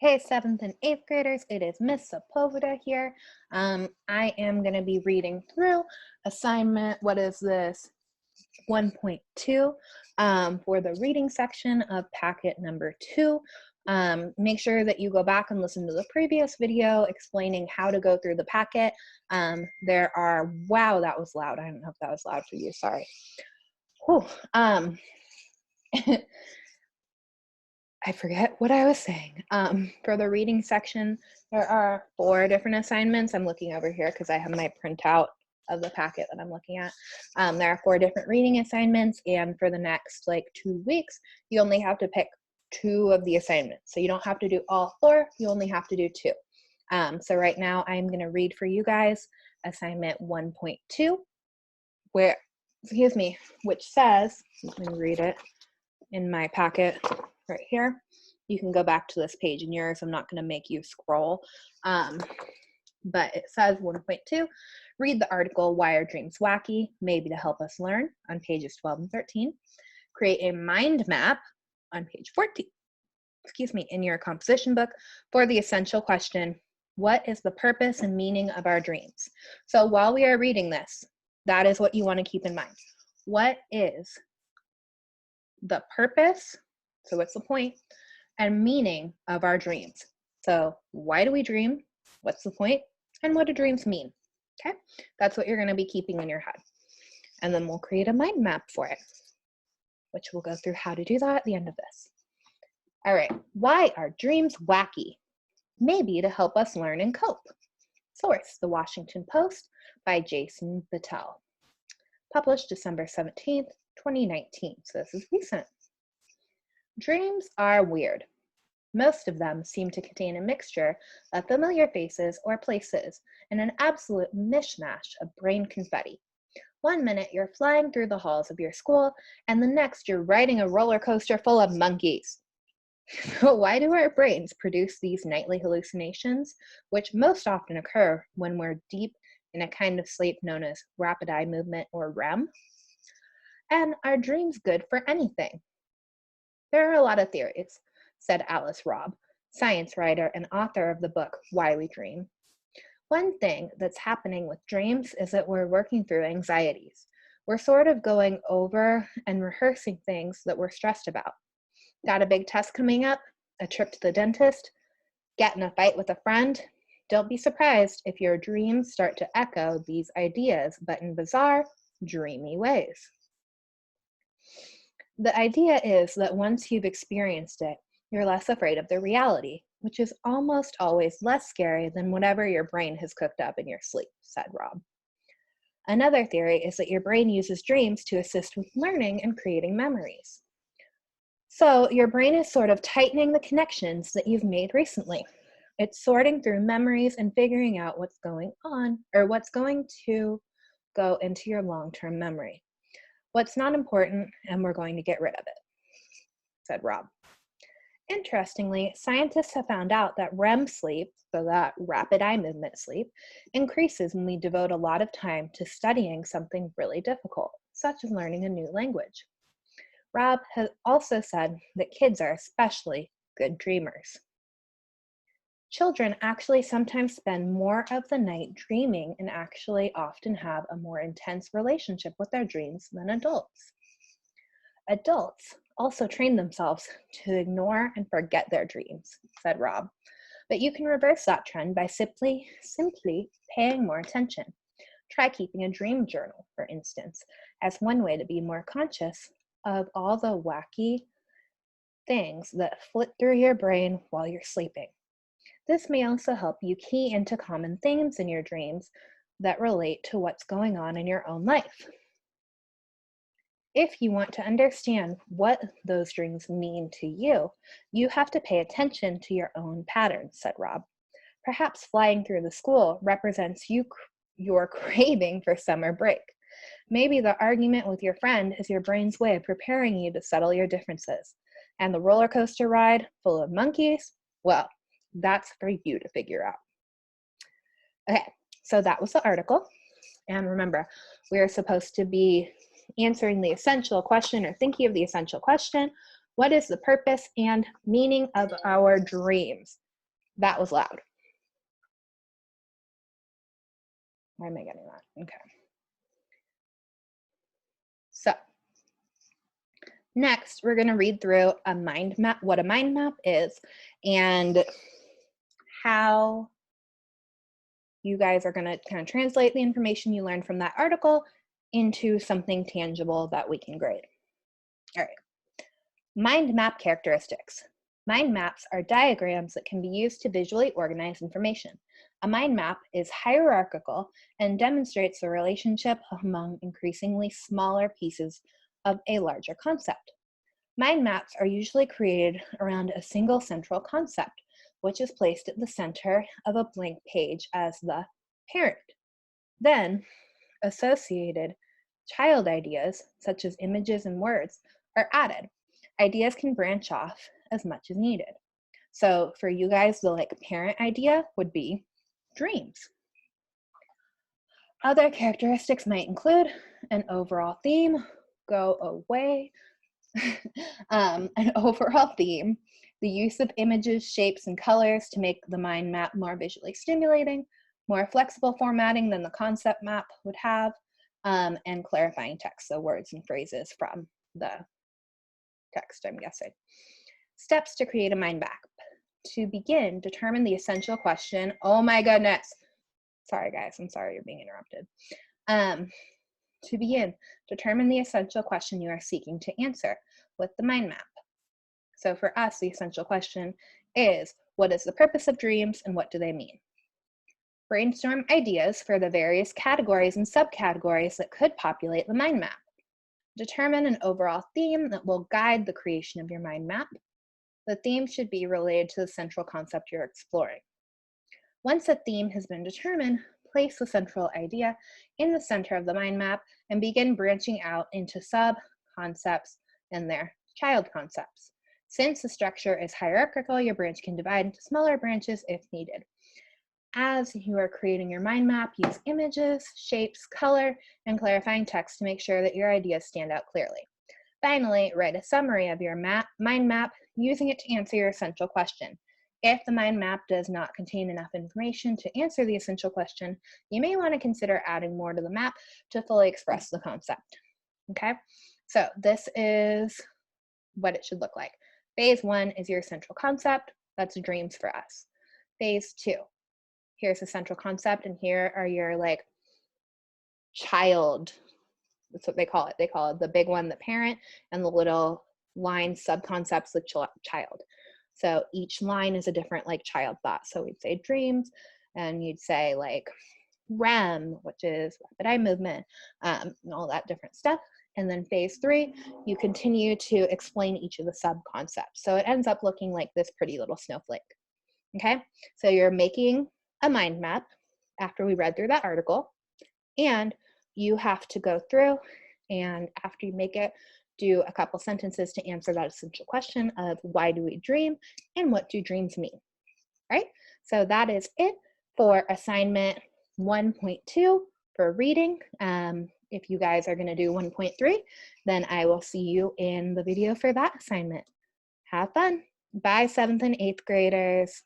Hey, 7th and 8th graders, it is Miss Sepulveda here. I am going to be reading through assignment, what is this, 1.2 for the reading section of packet number 2. Make sure that you go back and listen to the previous video explaining how to go through the packet. Wow, that was loud. I don't know if that was loud for you, sorry. Whew. I forget what I was saying. For the reading section, there are 4 different assignments. I'm looking over here because I have my printout of the packet that I'm looking at. There are 4 different reading assignments, and for the next 2 weeks, you only have to pick 2 of the assignments. So you don't have to do all 4, you only have to do 2. So right now I'm going to read for you guys assignment 1.2, which says, let me read it in my packet right here. You can go back to this page in yours. I'm not going to make you scroll. But it says 1.2, read the article, Why Are Dreams Wacky? Maybe to help us learn on pages 12 and 13. Create a mind map on page 14, in your composition book for the essential question, what is the purpose and meaning of our dreams? So while we are reading this, that is what you want to keep in mind. What is the purpose, so what's the point, and meaning of our dreams? So why do we dream? What's the point? And what do dreams mean? Okay, that's what you're going to be keeping in your head. And then we'll create a mind map for it, which we'll go through how to do that at the end of this. All right, why are dreams wacky? Maybe to help us learn and cope. Source, The Washington Post by Jason Battelle. Published December 17th, 2019, so this is recent. Dreams are weird. Most of them seem to contain a mixture of familiar faces or places and an absolute mishmash of brain confetti. One minute you're flying through the halls of your school, and the next you're riding a roller coaster full of monkeys. But why do our brains produce these nightly hallucinations, which most often occur when we're deep in a kind of sleep known as rapid eye movement or REM? And are dreams good for anything? There are a lot of theories, said Alice Robb, science writer and author of the book Why We Dream. One thing that's happening with dreams is that we're working through anxieties. We're sort of going over and rehearsing things that we're stressed about. Got a big test coming up? A trip to the dentist? Get in a fight with a friend? Don't be surprised if your dreams start to echo these ideas, but in bizarre, dreamy ways. The idea is that once you've experienced it, you're less afraid of the reality, which is almost always less scary than whatever your brain has cooked up in your sleep, said Rob. Another theory is that your brain uses dreams to assist with learning and creating memories. So your brain is sort of tightening the connections that you've made recently. It's sorting through memories and figuring out what's going on or what's going to go into your long-term memory. What's not important, and we're going to get rid of it, said Rob. Interestingly, scientists have found out that REM sleep, so that rapid eye movement sleep, increases when we devote a lot of time to studying something really difficult, such as learning a new language. Rob has also said that kids are especially good dreamers. Children actually sometimes spend more of the night dreaming and actually often have a more intense relationship with their dreams than adults. Adults also train themselves to ignore and forget their dreams, said Rob. But you can reverse that trend by simply paying more attention. Try keeping a dream journal, for instance, as one way to be more conscious of all the wacky things that flit through your brain while you're sleeping. This may also help you key into common themes in your dreams that relate to what's going on in your own life. If you want to understand what those dreams mean to you, you have to pay attention to your own patterns, said Rob. Perhaps flying through the school represents your craving for summer break. Maybe the argument with your friend is your brain's way of preparing you to settle your differences. And the roller coaster ride full of monkeys? Well, that's for you to figure out. Okay, so that was the article. And remember, we are supposed to be answering the essential question or thinking of the essential question. What is the purpose and meaning of our dreams? That was loud. Why am I getting that? Okay. So next, we're going to read through a mind map, what a mind map is, and how you guys are going to kind of translate the information you learned from that article into something tangible that we can grade. All right. Mind map characteristics. Mind maps are diagrams that can be used to visually organize information. A mind map is hierarchical and demonstrates the relationship among increasingly smaller pieces of a larger concept. Mind maps are usually created around a single central concept, which is placed at the center of a blank page as the parent. Then, associated child ideas, such as images and words, are added. Ideas can branch off as much as needed. So for you guys, the parent idea would be dreams. Other characteristics might include an overall theme, go away, an overall theme, the use of images, shapes, and colors to make the mind map more visually stimulating, more flexible formatting than the concept map would have, and clarifying text, so words and phrases from the text, I'm guessing. Steps to create a mind map. To begin, determine the essential question. Oh my goodness. Sorry guys, I'm sorry you're being interrupted. To begin, determine the essential question you are seeking to answer with the mind map. So for us, the essential question is, what is the purpose of dreams and what do they mean? Brainstorm ideas for the various categories and subcategories that could populate the mind map. Determine an overall theme that will guide the creation of your mind map. The theme should be related to the central concept you're exploring. Once a theme has been determined, place the central idea in the center of the mind map and begin branching out into sub-concepts and their child concepts. Since the structure is hierarchical, your branch can divide into smaller branches if needed. As you are creating your mind map, use images, shapes, color, and clarifying text to make sure that your ideas stand out clearly. Finally, write a summary of your mind map, using it to answer your essential question. If the mind map does not contain enough information to answer the essential question, you may want to consider adding more to the map to fully express the concept. Okay, so this is what it should look like. Phase 1 is your central concept. That's dreams for us. Phase 2. Here's the central concept, and here are your child, that's what they call it. They call it the big one, the parent, and the little line subconcepts, the child. So each line is a different child thought. So we'd say dreams, and you'd say REM, which is rapid eye movement, and all that different stuff. And then phase 3, you continue to explain each of the sub-concepts. So it ends up looking like this pretty little snowflake. Okay, so you're making a mind map after we read through that article, and you have to go through, and after you make it, do a couple sentences to answer that essential question of why do we dream and what do dreams mean, right? So that is it for assignment 1.2 for reading. If you guys are going to do 1.3, then I will see you in the video for that assignment. Have fun. Bye, 7th and 8th graders.